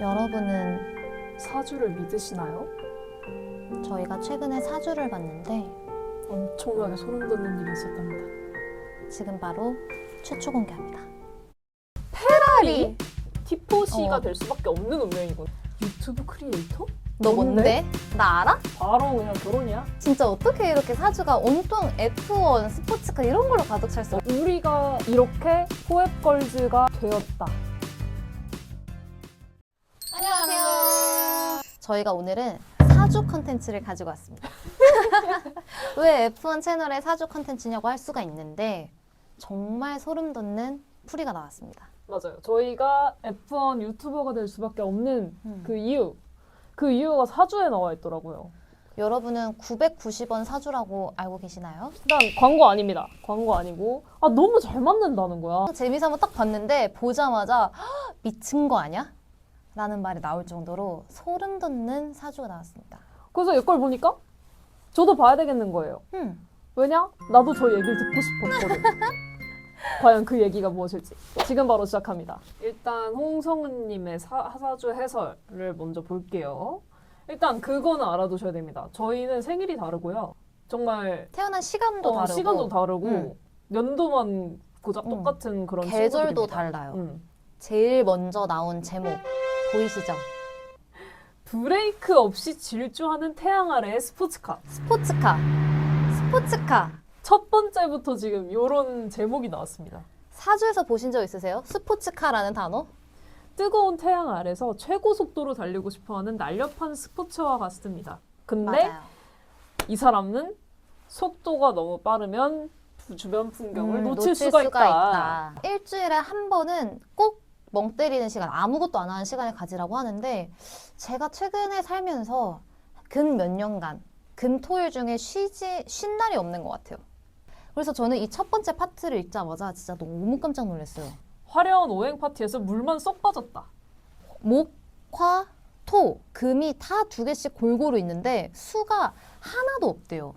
여러분은 사주를 믿으시나요? 저희가 최근에 사주를 봤는데 엄청나게 소름 돋는 일이 있었답니다. 지금 바로 최초 공개합니다. 페라리! 티포시가 어. 될 수밖에 없는 운명이군. 유튜브 크리에이터? 너 뭔데? 나 알아? 바로 그냥 결혼이야? 진짜 어떻게 이렇게 사주가 온통 F1, 스포츠카 이런 걸로 가득 찰 수? 우리가 이렇게 포획걸즈가 되었다. 안녕하세요. 저희가 오늘은 사주 컨텐츠를 가지고 왔습니다. 왜 F1 채널에 사주 컨텐츠냐고 할 수가 있는데 정말 소름 돋는 풀이가 나왔습니다. 맞아요. 저희가 F1 유튜버가 될 수밖에 없는 음. 그 이유가 사주에 나와 있더라고요. 여러분은 990원 사주라고 알고 계시나요? 일단 광고 아닙니다. 광고 아니고 너무 잘 맞는다는 거야. 재미삼아 딱 봤는데 보자마자 "헉, 미친 거 아니야? 라는 말이 나올 정도로 소름 돋는 사주가 나왔습니다. 그래서 이걸 보니까 저도 봐야 되겠는 거예요. 왜냐? 나도 저 얘기를 듣고 싶었거든. 과연 그 얘기가 무엇일지 지금 바로 시작합니다. 일단 홍성은님의 사주 해설을 먼저 볼게요. 일단 그거는 알아두셔야 됩니다. 저희는 생일이 다르고요. 정말 태어난 시간도 다르고 시간도 다르고 연도만 고작 똑같은 그런 계절도 친구들입니다. 달라요. 제일 먼저 나온 제목 보이시죠? 브레이크 없이 질주하는 태양 아래의 스포츠카. 스포츠카. 첫 번째부터 지금 이런 제목이 나왔습니다. 사주에서 보신 적 있으세요? 스포츠카라는 단어? 뜨거운 태양 아래서 최고 속도로 달리고 싶어하는 날렵한 스포츠와 같습니다. 근데 맞아요. 이 사람은 속도가 너무 빠르면 주변 풍경을 놓칠 수가 있다. 일주일에 한 번은 꼭 멍 때리는 시간, 아무것도 안 하는 시간을 가지라고 하는데 제가 최근에 살면서 근 몇 년간 금토일 중에 쉰 날이 없는 것 같아요. 그래서 저는 이 첫 번째 파트를 읽자마자 진짜 너무 깜짝 놀랐어요. 화려한 오행 파티에서 물만 쏙 빠졌다. 목, 화, 토, 금이 다 두 개씩 골고루 있는데 수가 하나도 없대요.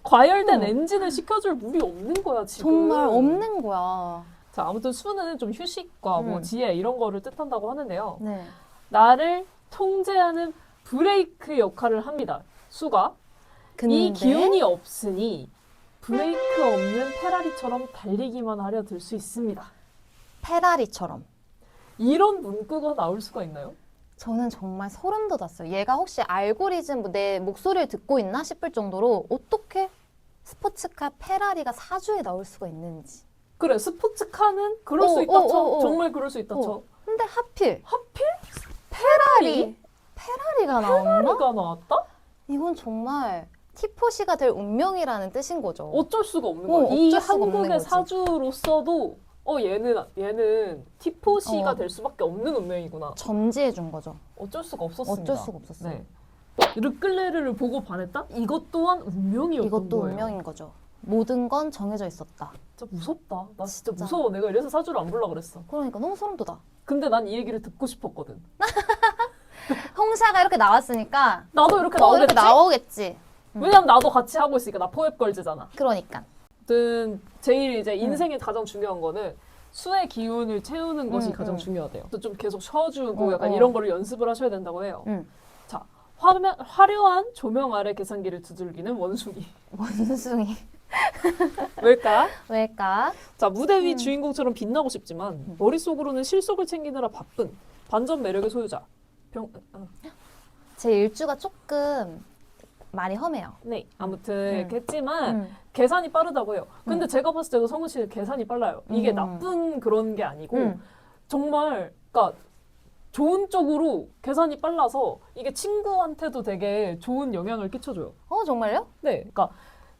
과열된 엔진을 식혀줄 물이 없는 거야 지금. 정말 없는 거야. 자, 아무튼 수는 좀 휴식과 뭐 지혜 이런 거를 뜻한다고 하는데요. 네. 나를 통제하는 브레이크 역할을 합니다. 수가. 이 기운이 없으니 브레이크 없는 페라리처럼 달리기만 하려 들 수 있습니다. 페라리처럼. 이런 문구가 나올 수가 있나요? 저는 정말 소름 돋았어요. 얘가 혹시 알고리즘 내 목소리를 듣고 있나 싶을 정도로 어떻게 스포츠카 페라리가 사주에 나올 수가 있는지. 그래, 스포츠카는 그럴 수 있다 쳐. 정말 그럴 수 있다 쳐. 근데 하필 페라리? 페라리가 나왔나? 페라리가 나왔다? 이건 정말 티포시가 될 운명이라는 뜻인 거죠. 어쩔 수가 없는 거야. 이 어쩔 수가 없는 한국의 거지. 사주로서도 얘는 티포시가 어. 될 수밖에 없는 운명이구나. 점지해 준 거죠. 어쩔 수가 없었습니다. 어쩔 수가 없었어요. 네. 르클레르를 보고 반했다? 이것 또한 운명이었던 이것도 거예요. 운명인 거죠. 모든 건 정해져 있었다. 진짜 무섭다. 나 진짜 진짜. 무서워. 내가 이래서 사주를 안 보려고 그랬어. 그러니까 너무 소름 돋아. 근데 난 이 얘기를 듣고 싶었거든. 홍샤가 이렇게 나왔으니까 나도 이렇게 이렇게 나오겠지? 나오겠지. 왜냐면 나도 같이 하고 있으니까. 나 포획걸즈잖아. 그러니까. 아무튼 제일 이제 인생에 가장 중요한 거는 수의 기운을 채우는 것이 가장 중요하대요. 또 좀 계속 쉬어주고 약간 이런 거를 연습을 하셔야 된다고 해요. 자, 화려한 조명 아래 계산기를 두들기는 원숭이. 원숭이. 왜일까? 왜일까? 자, 무대 위 주인공처럼 빛나고 싶지만 머릿속으로는 실속을 챙기느라 바쁜 반전 매력의 소유자. 제 일주가 조금 말이 험해요. 네, 아무튼 이렇게 했지만 음. 계산이 빠르다고 해요. 근데 제가 봤을 때도 성은 씨는 계산이 빨라요. 이게 나쁜 그런 게 아니고 정말 그러니까 좋은 쪽으로 계산이 빨라서 이게 친구한테도 되게 좋은 영향을 끼쳐줘요. 정말요? 네, 그러니까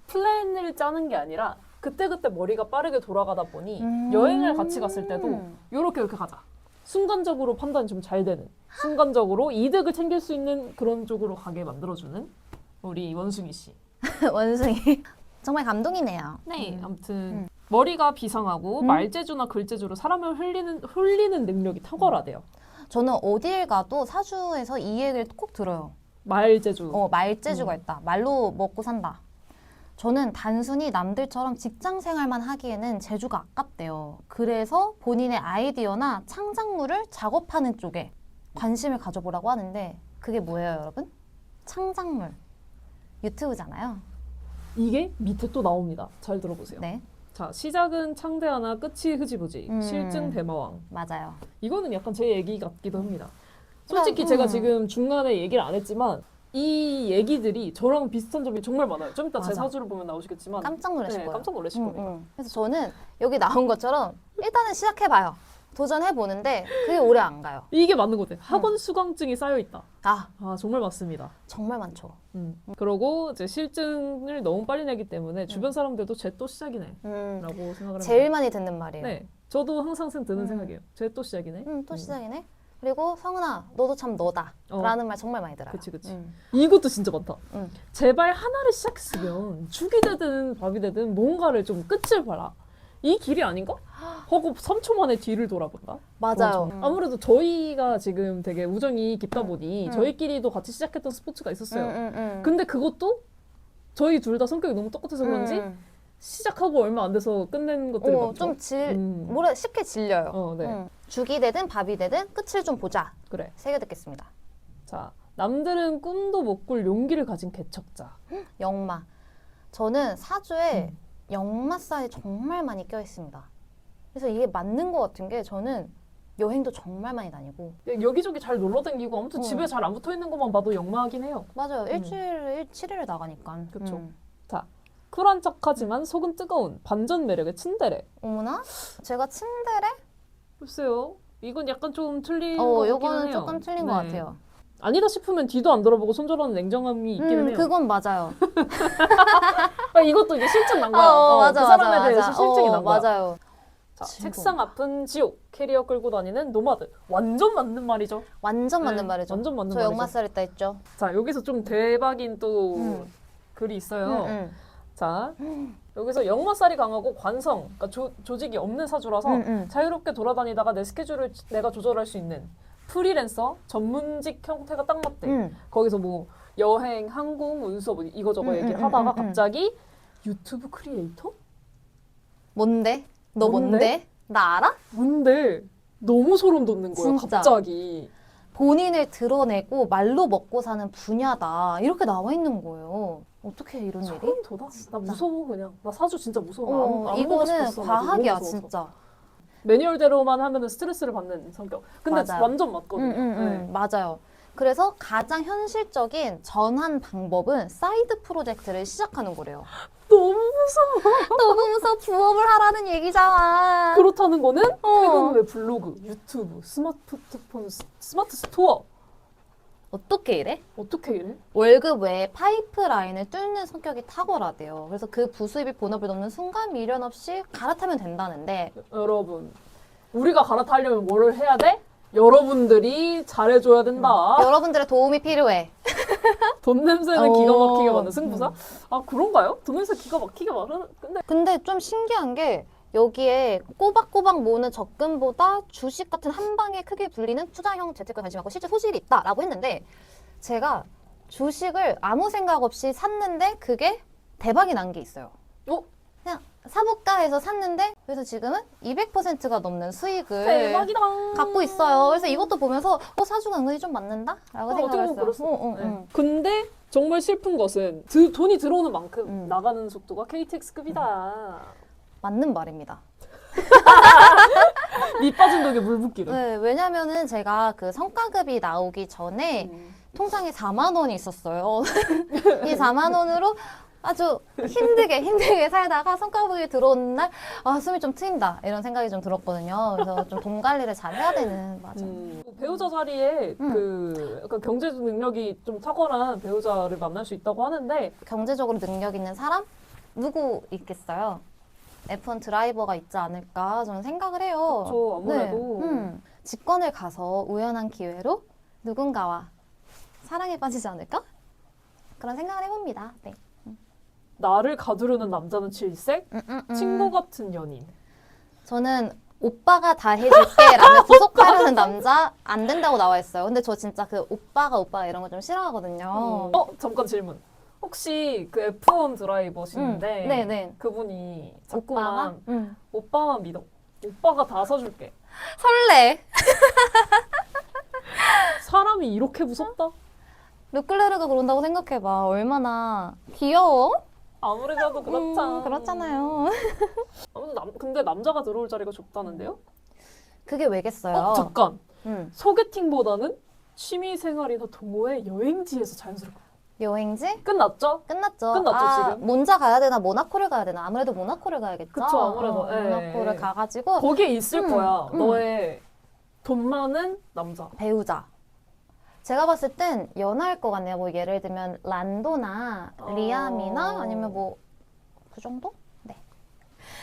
플랜을 짜는 게 아니라 그때그때 머리가 빠르게 돌아가다 보니 여행을 같이 갔을 때도 이렇게 가자. 순간적으로 판단이 좀 잘 되는, 순간적으로 이득을 챙길 수 있는 그런 쪽으로 가게 만들어주는 우리 원숭이 씨. 원숭이. 정말 감동이네요. 네, 아무튼 머리가 비상하고 말재주나 글재주로 사람을 홀리는 능력이 탁월하대요. 저는 어딜 가도 사주에서 이 얘기를 꼭 들어요. 말재주. 말재주가 있다. 말로 먹고 산다. 저는 단순히 남들처럼 직장 생활만 하기에는 재주가 아깝대요. 그래서 본인의 아이디어나 창작물을 작업하는 쪽에 관심을 가져보라고 하는데 그게 뭐예요, 여러분? 창작물. 유튜브잖아요. 이게 밑에 또 나옵니다. 잘 들어보세요. 네, 자, 시작은 창대하나 끝이 흐지부지. 실증 대마왕. 맞아요. 이거는 약간 제 얘기 같기도 합니다. 솔직히 그러니까, 제가 지금 중간에 얘기를 안 했지만 이 얘기들이 저랑 비슷한 점이 정말 많아요. 좀 이따 제 맞아. 사주를 보면 나오시겠지만 깜짝 놀라실 거예요. 깜짝 놀라실 겁니다. 그래서 저는 여기 나온 것처럼 일단은 시작해봐요. 도전해보는데 그게 오래 안 가요. 이게 맞는 것 같아요. 학원 수강증이 쌓여 있다. 아, 정말 맞습니다. 정말 많죠. 그러고 이제 실증을 너무 빨리 내기 때문에 주변 사람들도 쟤 또 시작이네 라고 생각을 합니다. 제일 많이 듣는 말이에요. 네, 저도 항상 드는 생각이에요. 쟤 또 시작이네. 또 시작이네. 그리고 성은아, 너도 참 너다. 라는 말 정말 많이 들어요. 그치. 이것도 진짜 많다. 음. 제발 하나를 시작했으면 죽이 되든 밥이 되든 뭔가를 좀 끝을 봐라. 이 길이 아닌가? 하고 3초 만에 뒤를 돌아본다. 맞아요. 아무래도 저희가 지금 되게 우정이 깊다 보니 저희끼리도 같이 시작했던 스포츠가 있었어요. 근데 그것도 저희 둘 다 성격이 너무 똑같아서 그런지 시작하고 얼마 안 돼서 끝낸 것들이 많죠. 좀 뭐라 쉽게 질려요. 네. 죽이 되든 밥이 되든 끝을 좀 보자. 그래. 새겨 듣겠습니다. 자, 남들은 꿈도 못 꿀 용기를 가진 개척자. 역마. 저는 사주에 역마살이 정말 많이 껴 있습니다. 그래서 이게 맞는 것 같은 게 저는 여행도 정말 많이 다니고. 여기저기 잘 놀러 다니고 아무튼 집에 잘 안 붙어 있는 것만 봐도 역마하긴 해요. 맞아요. 일주일에 7일을 나가니까. 그쵸. 자, 쿨한 척하지만 속은 뜨거운 반전 매력의 츤데레. 어머나? 제가 츤데레? 글쎄요. 이건 약간 좀 틀린 것 같기는 요거는 해요. 조금 틀린 것 같아요. 아니다 싶으면 뒤도 안 돌아보고 손절하는 냉정함이 있기는 해요. 그건 맞아요. 이것도 이제 실증 난 거야. 맞아, 그 사람에 맞아, 대해서 맞아. 실증이 난 거야. 맞아요. 자, 책상 앞은 지옥, 캐리어 끌고 다니는 노마드. 완전 맞는 말이죠. 완전 맞는 말이죠. 완전 맞는 저 말이죠. 역마살 있다 했죠. 자, 여기서 좀 대박인 또 글이 있어요. 자, 여기서 역마살이 강하고 관성, 그러니까 조직이 없는 사주라서 자유롭게 돌아다니다가 내 스케줄을 내가 조절할 수 있는 프리랜서, 전문직 형태가 딱 맞대. 거기서 뭐 여행, 항공, 운수 뭐 이거저거 얘기를 하다가 갑자기 유튜브 크리에이터? 뭔데? 너 뭔데? 나 알아? 뭔데? 너무 소름 돋는 거예요, 진짜. 갑자기. 본인을 드러내고 말로 먹고 사는 분야다. 이렇게 나와 있는 거예요. 어떻게 이런 일이? 소름 돋아? 나 무서워 그냥. 나 사주 진짜 무서워. 안 보고 이거는 싶었어. 과학이야, 너무 무서워서. 진짜. 매뉴얼대로만 하면은 스트레스를 받는 성격. 근데 맞아요. 완전 맞거든요. 네. 맞아요. 그래서 가장 현실적인 전환 방법은 사이드 프로젝트를 시작하는 거래요. 너무 무서워. 너무 무서워. 부업을 하라는 얘기잖아. 그렇다는 거는 퇴근 후에 블로그, 유튜브, 스마트폰, 스마트 스토어. 어떻게 이래? 어떻게 이래? 월급 외에 파이프라인을 뚫는 성격이 탁월하대요. 그래서 그 부수입이 본업을 넘는 순간 미련 없이 갈아타면 된다는데 여러분, 우리가 갈아타려면 뭐를 해야 돼? 여러분들이 잘해줘야 된다. 여러분들의 도움이 필요해. 돈 냄새는 기가 막히게 맡는 승부사? 아, 그런가요? 돈 냄새 기가 막히게 맡는? 근데 좀 신기한 게 여기에 꼬박꼬박 모으는 적금보다 주식 같은 한 방에 크게 불리는 투자형 재테크에 관심하고 실제 소질이 있다라고 했는데 제가 주식을 아무 생각 없이 샀는데 그게 대박이 난 게 있어요. 그냥 사볼까 해서 샀는데 그래서 지금은 200%가 넘는 수익을 대박이다. 갖고 있어요. 그래서 이것도 보면서 사주가 은근히 좀 맞는다? 라고 어떻게 보면 생각했어요. 그럴 수 있네. 근데 정말 슬픈 것은 돈이 들어오는 만큼 나가는 속도가 KTX급이다. 맞는 말입니다. 밑 빠진 독에 물 붓기를. 네, 왜냐면은 제가 그 성과급이 나오기 전에 통장에 4만 원이 있었어요. 이 4만 원으로 아주 힘들게 살다가 성과급이 들어오는 날 숨이 좀 트인다 이런 생각이 좀 들었거든요. 그래서 좀 돈 관리를 잘 해야 되는 배우자 자리에 그 약간 경제 능력이 좀 탁월한 배우자를 만날 수 있다고 하는데 경제적으로 능력 있는 사람 누구 있겠어요? F1 드라이버가 있지 않을까 저는 생각을 해요. 그렇죠. 아무래도 직권을 가서 우연한 기회로 누군가와 사랑에 빠지지 않을까? 그런 생각을 해봅니다. 네. 나를 가두려는 남자는 질색, 친구 같은 연인. 저는 오빠가 다 해줄게 라며 구속하려는 남자 안 된다고 나와 있어요. 근데 저 진짜 그 오빠 이런 거 좀 싫어하거든요. 잠깐 질문. 혹시 그 F1 드라이버신데 네네. 그분이 오빠가? 자꾸만 오빠만 믿어. 오빠가 다 사줄게. 설레. 사람이 이렇게 무섭다? 르클레르가 그런다고 생각해봐. 얼마나 귀여워? 아무리 봐도 그렇잖아. 그렇잖아요. 근데 남자가 들어올 자리가 좁다는데요? 그게 왜겠어요? 잠깐. 음. 소개팅보다는 취미생활이나 동호회, 여행지에서 자연스럽게. 여행지? 끝났죠? 끝났죠. 끝났죠, 지금? 몬자 가야 되나 모나코를 가야 되나? 아무래도 모나코를 가야겠죠. 그쵸, 아무래도. 예, 모나코를 예. 가가지고 거기에 있을 거야. 음. 너의 돈 많은 남자. 배우자. 제가 봤을 땐 연하일 것 같네요. 뭐 예를 들면 란도나 리암이나 아니면 뭐 그 정도? 네.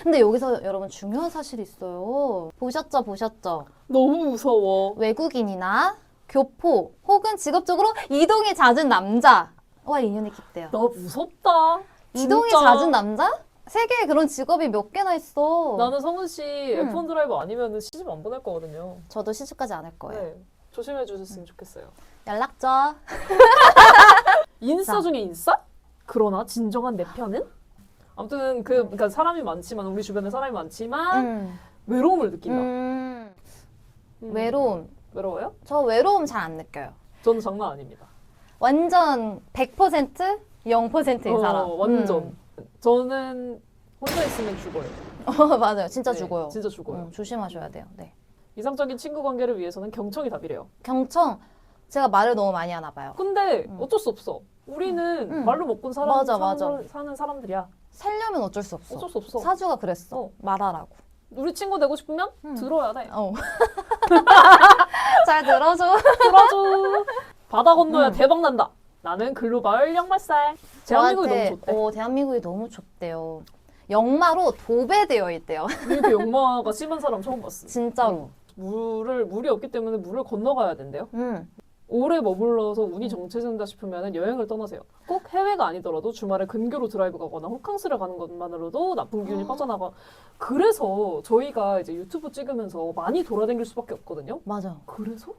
근데 여기서 여러분 중요한 사실이 있어요. 보셨죠? 너무 무서워. 외국인이나 교포 혹은 직업적으로 이동이 잦은 남자와 인연이 깊대요. 나 무섭다. 이동이 진짜. 잦은 남자? 세계에 그런 직업이 몇 개나 있어. 나는 성은 씨 F1 드라이버 아니면 시집 안 보낼 거거든요. 저도 시집까지 안 할 거예요. 네. 조심해 주셨으면 좋겠어요. 연락 줘. 인싸 자. 중에 인싸? 그러나 진정한 내 편은? 아무튼 그러니까 사람이 많지만 우리 주변에 사람이 많지만 외로움을 느낀다. 외로움. 외로워요? 저 외로움 잘 안 느껴요. 저는 장난 아닙니다. 완전 100% 0%인 사람. 완전. 저는 혼자 있으면 죽어요. 맞아요. 진짜 네, 죽어요. 진짜 죽어요. 조심하셔야 돼요. 네. 이상적인 친구 관계를 위해서는 경청이 답이래요. 경청. 제가 말을 너무 많이 하나 봐요. 근데 어쩔 수 없어. 우리는 말로 먹고 맞아. 사는 사람들이야. 살려면 어쩔 수 없어. 어쩔 수 없어. 사주가 그랬어. 말하라고. 우리 친구 되고 싶으면 들어야 돼. 잘 들어줘. 들어줘. 바다 건너야 대박 난다. 나는 글로벌 역말살. 대한민국이 너무 좋대. 대한민국이 너무 좋대요. 역마로 도배되어 있대요. 이렇게 역마가 심한 사람 처음 봤어. 진짜로. 물이 없기 때문에 물을 건너가야 된대요. 오래 머물러서 운이 정체된다 싶으면 여행을 떠나세요. 꼭 해외가 아니더라도 주말에 근교로 드라이브 가거나 호캉스를 가는 것만으로도 나쁜 기운이 빠져나가. 그래서 저희가 이제 유튜브 찍으면서 많이 돌아다닐 수밖에 없거든요. 맞아요. 그래서?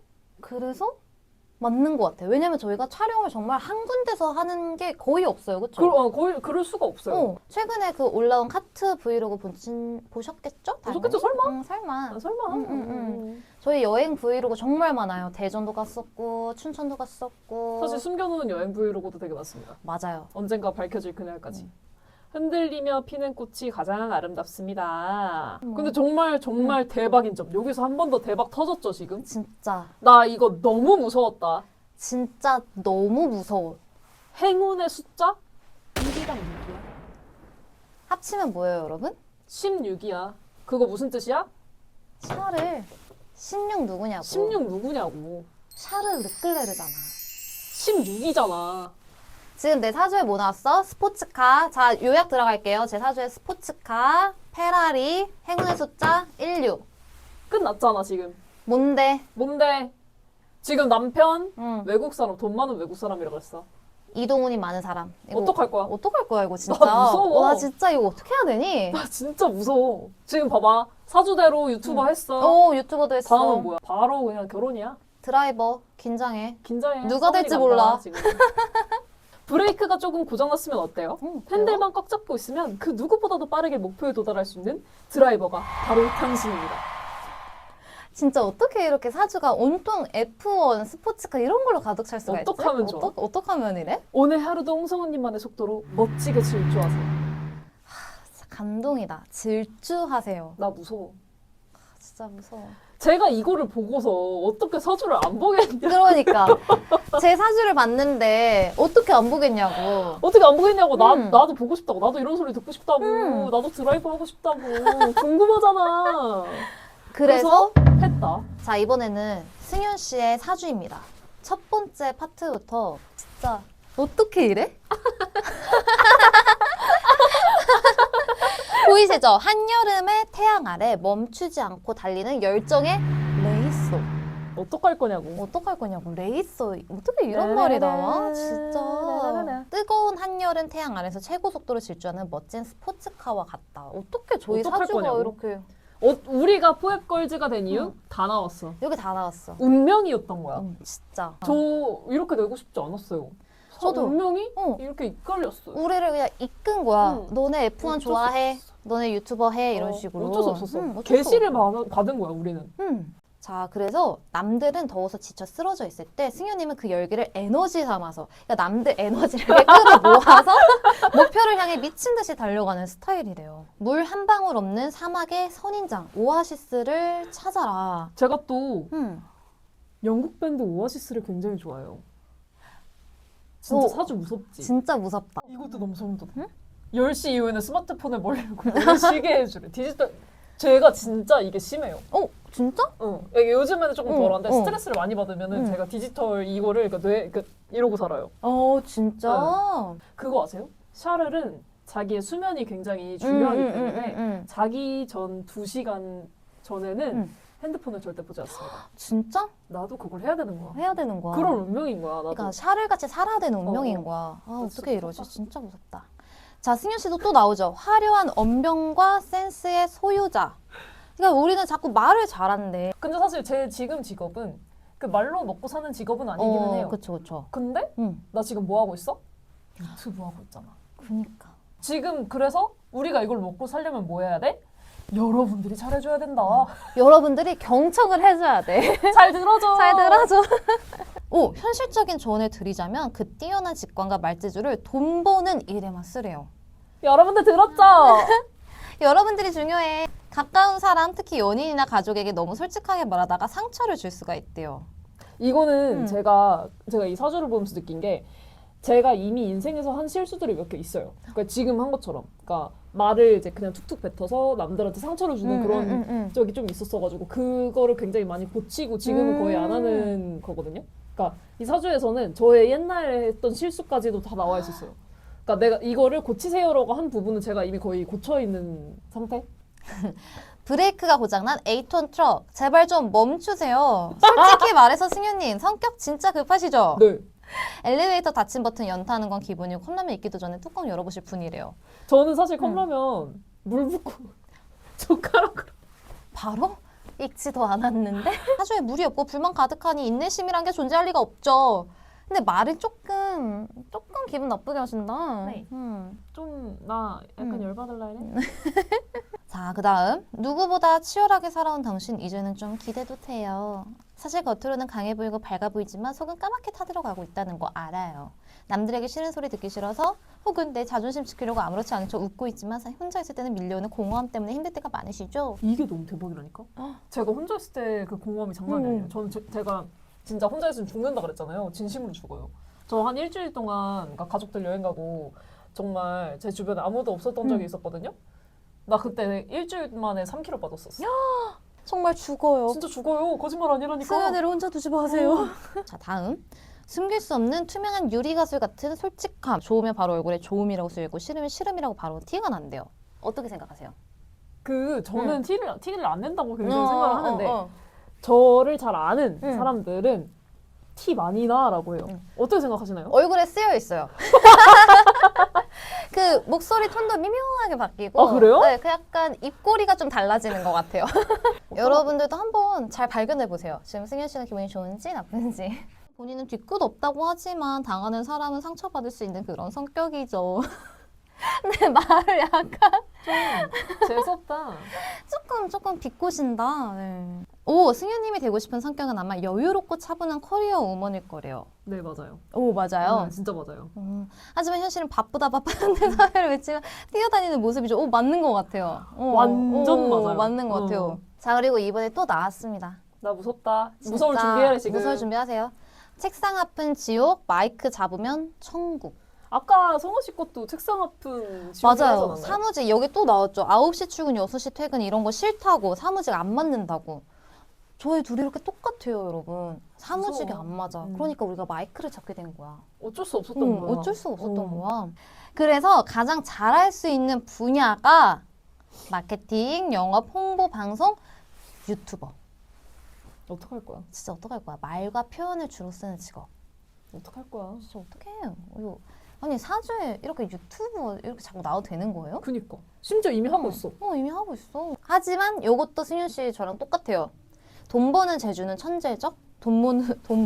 맞는 것 같아요. 왜냐면 저희가 촬영을 정말 한 군데서 하는 게 거의 없어요. 그렇죠? 거의 그럴 수가 없어요. 최근에 그 올라온 카트 브이로그 보셨겠죠? 보셨겠죠? 설마? 설마. 설마. 저희 여행 브이로그 정말 많아요. 대전도 갔었고 춘천도 갔었고. 사실 숨겨놓은 여행 브이로그도 되게 많습니다. 맞아요. 언젠가 밝혀질 그날까지. 흔들리며 피는 꽃이 가장 아름답습니다. 근데 정말 대박인 점. 여기서 한 번 더 대박 터졌죠, 지금? 진짜. 나 이거 너무 무서웠다. 진짜 너무 무서워. 행운의 숫자? 1이랑 6이야. 합치면 뭐예요, 여러분? 16이야. 그거 무슨 뜻이야? 샤를 16 누구냐고. 16 누구냐고. 샤를 르클레르잖아. 16이잖아. 지금 내 사주에 뭐 나왔어? 스포츠카. 자, 요약 들어갈게요. 제 사주에 스포츠카, 페라리, 행운의 숫자 16. 끝났잖아, 지금. 뭔데? 지금 남편 외국 사람, 돈 많은 외국 사람이라고 했어. 이동훈이 많은 사람. 이거 어떡할 거야? 어떡할 거야, 이거 진짜. 나 무서워. 나 진짜 이거 어떻게 해야 되니? 나 진짜 무서워. 지금 봐봐. 사주대로 유튜버 했어. 유튜버도 했어. 다음은 뭐야? 바로 그냥 결혼이야. 드라이버, 긴장해. 긴장해. 누가 될지 서울이 몰라. 간다, 지금. 브레이크가 조금 고장났으면 어때요? 핸들만 꽉 잡고 있으면 그 누구보다도 빠르게 목표에 도달할 수 있는 드라이버가 바로 당신입니다. 진짜 어떻게 이렇게 사주가 온통 F1, 스포츠카 이런 걸로 가득 찰 수가 있지? 어떡하면 좋아? 어떡하면 이래? 오늘 하루도 홍성은님만의 속도로 멋지게 질주하세요. 진짜 감동이다. 질주하세요. 나 무서워. 진짜 무서워. 제가 이거를 보고서 어떻게 사주를 안 보겠냐. 그러니까 제 사주를 봤는데 어떻게 안 보겠냐고. 어떻게 안 보겠냐고. 나도 보고 싶다고. 나도 이런 소리 듣고 싶다고. 나도 드라이브 하고 싶다고. 궁금하잖아. 그래서 했다. 자, 이번에는 승윤 씨의 사주입니다. 첫 번째 파트부터 진짜 어떻게 이래? 보이시죠? 한여름의 태양 아래 멈추지 않고 달리는 열정의 레이서. 어떡할 거냐고. 어떡할 거냐고. 레이서. 어떻게 이런 말이 나와? 진짜. 뜨거운 한여름 태양 아래서 최고 속도로 질주하는 멋진 스포츠카와 같다. 어떻게 저희 어떡할 사주가 거냐고. 이렇게. 우리가 포획걸즈가 된 이유? 다 나왔어. 여기 다 나왔어. 운명이었던 거야. 진짜. 저 이렇게 되고 싶지 않았어요. 저도. 운명이 이렇게 이끌렸어요. 우리를 그냥 이끈 거야. 너네 F1 어쩔 좋아해. 너네 유튜버 해. 이런 식으로. 어쩔 수 없었어. 어쩔 수 계시를 없어. 받은 거야, 우리는. 자, 그래서 남들은 더워서 지쳐 쓰러져 있을 때 승현님은 그 열기를 에너지 삼아서 그러니까 남들 에너지를 끌어모아서 목표를 향해 미친 듯이 달려가는 스타일이래요. 물 한 방울 없는 사막의 선인장 오아시스를 찾아라. 제가 또 음. 영국 밴드 오아시스를 굉장히 좋아해요. 진짜 어, 사주 무섭지? 진짜 무섭다. 이것도 너무 소름 돋아. 응? 10시 이후에는 스마트폰을 멀리고 머리 쉬게 해주래. 디지털. 제가 진짜 이게 심해요. 진짜? 요즘에는 조금 덜한데 어. 스트레스를 많이 받으면은 응. 제가 디지털 이거를 이러고 살아요. 진짜? 그거 아세요? 샤를은 자기의 수면이 굉장히 중요하기 때문에 자기 전 2시간 전에는 핸드폰을 절대 보지 않습니다. 진짜? 나도 그걸 해야 되는 거야. 해야 되는 거야. 그런 운명인 거야, 나도. 그러니까 샤를 같이 살아야 되는 운명인 어. 거야. 아, 진짜 어떻게 이러지? 무섭다. 진짜 무섭다. 자, 승윤 씨도 또 나오죠. 화려한 언변과 센스의 소유자. 그러니까 우리는 자꾸 말을 잘한대. 근데 사실 제 지금 직업은 그 말로 먹고 사는 직업은 아니기는 해요. 그쵸, 그쵸. 근데 나 지금 뭐 하고 있어? 유튜브 하고 있잖아. 그니까. 지금 그래서 우리가 이걸 먹고 살려면 뭐 해야 돼? 여러분들이 잘해줘야 된다. 여러분들이 경청을 해줘야 돼. 잘 들어줘. 잘 들어줘. 현실적인 조언을 드리자면 그 뛰어난 직관과 말재주를 돈 버는 일에만 쓰래요. 여러분들 들었죠? 여러분들이 중요해. 가까운 사람, 특히 연인이나 가족에게 너무 솔직하게 말하다가 상처를 줄 수가 있대요. 이거는 제가 이 사주를 보면서 느낀 게 제가 이미 인생에서 한 실수들이 몇 개 있어요. 그러니까 지금 한 것처럼. 그러니까 말을 이제 그냥 툭툭 뱉어서 남들한테 상처를 주는 그런 적이 좀 있었어가지고 그거를 굉장히 많이 고치고 지금은 거의 안 하는 거거든요. 그러니까 이 사주에서는 저의 옛날에 했던 실수까지도 다 나와 있었어요. 그러니까 내가 이거를 고치세요라고 한 부분은 제가 이미 거의 고쳐 있는 상태? 브레이크가 고장난 8톤 트럭. 제발 좀 멈추세요. 솔직히 말해서 승윤님 성격 진짜 급하시죠? 네. 엘리베이터 닫힌 버튼 연타하는 건 기본이고 컵라면 익기도 전에 뚜껑 열어보실 분이래요. 저는 사실 컵라면 물 붓고 젓가락으로 바로? 익지도 않았는데? 사주에 물이 없고 불만 가득하니 인내심이란 게 존재할 리가 없죠. 근데 말을 조금 기분 나쁘게 하신다. 네. 좀 나 약간 열받을라 해. 자, 그 다음. 누구보다 치열하게 살아온 당신, 이제는 좀 기대도 돼요. 사실 겉으로는 강해 보이고 밝아 보이지만 속은 까맣게 타들어가고 있다는 거 알아요. 남들에게 싫은 소리 듣기 싫어서 혹은 내 자존심 지키려고 아무렇지 않은 척 웃고 있지만 혼자 있을 때는 밀려오는 공허함 때문에 힘들 때가 많으시죠? 이게 너무 대박이라니까? 제가 혼자 있을 때 그 공허함이 장난이 아니에요. 저는 제가 진짜 혼자 있으면 죽는다 그랬잖아요. 진심으로 죽어요. 저 한 일주일 동안 그러니까 가족들 여행 가고 정말 제 주변에 아무도 없었던 적이 있었거든요. 나 그때 일주일 만에 3kg 빠졌었어. 정말 죽어요. 진짜 죽어요. 거짓말 아니라니까. 승연이를 혼자 두지 마세요. 자, 다음. 숨길 수 없는 투명한 유리가술 같은 솔직함. 좋으면 바로 얼굴에 좋음이라고 쓰이고 싫으면 싫음이라고 바로 티가 난대요. 어떻게 생각하세요? 저는 티를 안 낸다고 굉장히 생각을 하는데 저를 잘 아는 사람들은 티 많이 나라고 해요. 어떻게 생각하시나요? 얼굴에 쓰여 있어요. 그 목소리 톤도 미묘하게 바뀌고. 아, 그래요? 네, 그 약간 입꼬리가 좀 달라지는 것 같아요. 여러분들도 한번 잘 발견해 보세요. 지금 승현 씨가 기분이 좋은지 나쁜지. 본인은 뒤끝 없다고 하지만 당하는 사람은 상처받을 수 있는 그런 성격이죠. 근데 말을 약간 좀 재수없다. 조금 비꼬신다. 네. 오, 승현님이 되고 싶은 성격은 아마 여유롭고 차분한 커리어 우먼일 거래요. 네, 맞아요. 오, 맞아요. 진짜 맞아요. 하지만 현실은 바쁘다는데 사회를 외치며 뛰어다니는 모습이죠. 오, 맞는 것 같아요. 완전 맞아요. 맞는 것 같아요. 자, 그리고 이번에 또 나왔습니다. 나 무섭다. 진짜 무서울 준비해라 지금. 무서울 준비하세요. 책상 앞은 지옥, 마이크 잡으면 천국. 아까 성호 씨 것도 책상 앞은 맞아요. 사무직 여기 또 나왔죠. 9시 출근, 6시 퇴근 이런 거 싫다고. 사무직 안 맞는다고. 저희 둘이 이렇게 똑같아요, 여러분. 사무직이 무서워. 안 맞아. 그러니까 우리가 마이크를 잡게 된 거야. 어쩔 수 없었던 거야. 어쩔 수 없었던 거야. 그래서 가장 잘할 수 있는 분야가 마케팅, 영업, 홍보, 방송, 유튜버. 어떡할 거야? 진짜 어떡할 거야. 말과 표현을 주로 쓰는 직업. 어떡할 거야? 진짜 어떡해요. 이거. 아니 사주에 이렇게 유튜브 이렇게 자꾸 나와도 되는 거예요? 그니까. 심지어 이미 하고 있어. 이미 하고 있어. 하지만 이것도 승윤 씨 저랑 똑같아요. 돈 버는 재주는 천재적, 돈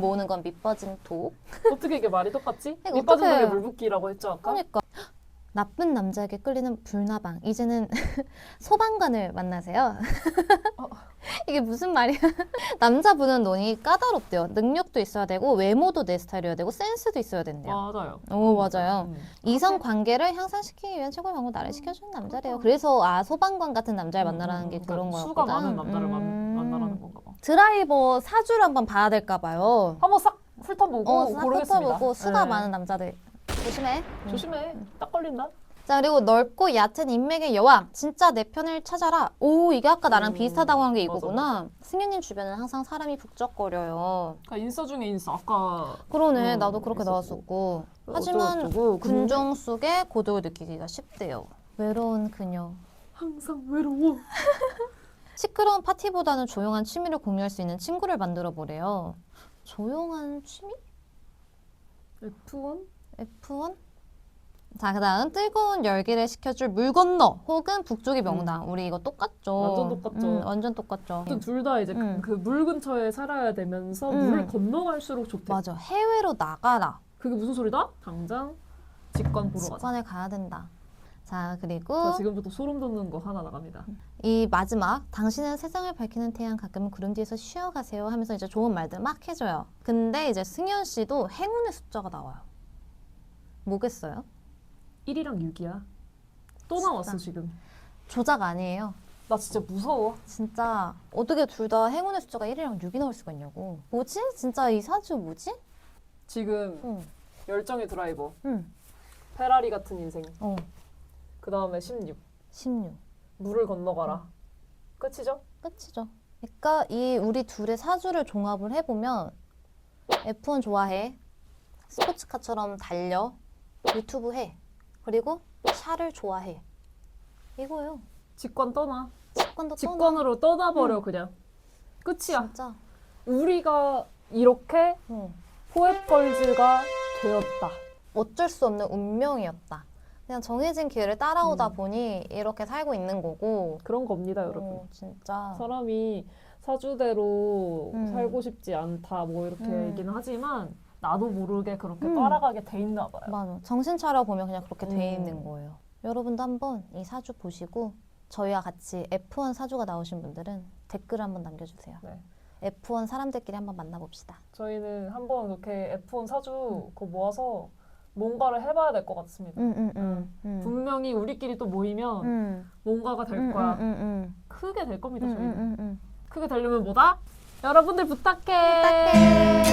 모으는 건 밑빠진 독. 어떻게 이게 말이 똑같지? 이거 밑빠진 어떡해. 독에 물 붓기라고 했죠 아까? 그러니까 나쁜 남자에게 끌리는 불나방. 이제는 소방관을 만나세요. 이게 무슨 말이야? 남자분은 논이 까다롭대요. 능력도 있어야 되고 외모도 내 스타일이어야 되고 센스도 있어야 된대요. 맞아요. 오, 맞아요. 이성 관계를 향상시키기 위한 최고의 방법 나를 시켜주는 남자래요. 그래서 소방관 같은 남자를 만나라는 게 그런 거였구나. 수가 많은 남자를 만나라는 건가 봐. 드라이버 사주를 한번 봐야 될까 봐요. 한번 싹 훑어보고 싹 고르겠습니다. 훑어보고 수가 네. 많은 남자들 조심해. 조심해. 딱 걸린다. 자, 그리고 넓고 얕은 인맥의 여왕, 진짜 내 편을 찾아라. 오, 이게 아까 나랑 비슷하다고 한 게 맞아, 이거구나. 승현님 주변은 항상 사람이 북적거려요. 그러니까 인싸 중에 인싸. 아까 그러네, 나도 그렇게 있었고. 나왔었고. 하지만 어쩌고저쩌고. 군중 속에 고독을 느끼기가 쉽대요. 외로운 그녀. 항상 외로워. 시끄러운 파티보다는 조용한 취미를 공유할 수 있는 친구를 만들어 보래요. 조용한 취미? F1? F1? 자, 그 다음 뜨거운 열기를 식혀줄 물 건너 혹은 북쪽의 명당. 우리 이거 똑같죠? 완전 똑같죠. 완전 똑같죠. 아무튼 둘 다 이제 그 물 근처에 살아야 되면서 물을 건너갈수록 좋대. 맞아. 해외로 나가라. 그게 무슨 소리다? 당장 직관 보러 가자. 직관에 가야 된다. 자, 그리고 자, 지금부터 소름 돋는 거 하나 나갑니다. 이 마지막 당신은 세상을 밝히는 태양 가끔은 구름 뒤에서 쉬어가세요 하면서 이제 좋은 말들 막 해줘요. 근데 이제 승현 씨도 행운의 숫자가 나와요. 뭐겠어요? 1이랑 6이야. 또 나왔어 지금. 조작 아니에요. 나 진짜 무서워. 진짜 어떻게 둘 다 행운의 숫자가 1이랑 6이 나올 수가 있냐고. 뭐지? 진짜 이 사주 뭐지? 지금 응. 열정의 드라이버. 응. 페라리 같은 인생. 어. 그 다음에 16. 16. 물을 건너가라. 끝이죠? 끝이죠. 그러니까 이 우리 둘의 사주를 종합을 해보면 F1 좋아해. 스포츠카처럼 달려. 유튜브 해. 그리고 차를 좋아해. 이거예요. 직관 떠나. 직관도 직관으로 떠나버려 그냥. 끝이야. 진짜. 우리가 이렇게 포획걸즈가 되었다. 어쩔 수 없는 운명이었다. 그냥 정해진 길을 따라오다 보니 이렇게 살고 있는 거고. 그런 겁니다, 여러분. 진짜. 사람이 사주대로 음. 살고 싶지 않다 뭐 이렇게 음. 얘기는 하지만 나도 모르게 그렇게 음. 따라가게 돼 있나 봐요. 맞아. 정신 차려 보면 그냥 그렇게 돼 있는 거예요. 여러분도 한번 이 사주 보시고 저희와 같이 F1 사주가 나오신 분들은 댓글 한번 남겨주세요. 네. F1 사람들끼리 한번 만나봅시다. 저희는 한번 이렇게 F1 사주 그거 모아서 뭔가를 해봐야 될 것 같습니다. 분명히 우리끼리 또 모이면 뭔가가 될 거야. 크게 될 겁니다, 저희는. 크게 되려면 뭐다? 여러분들 부탁해.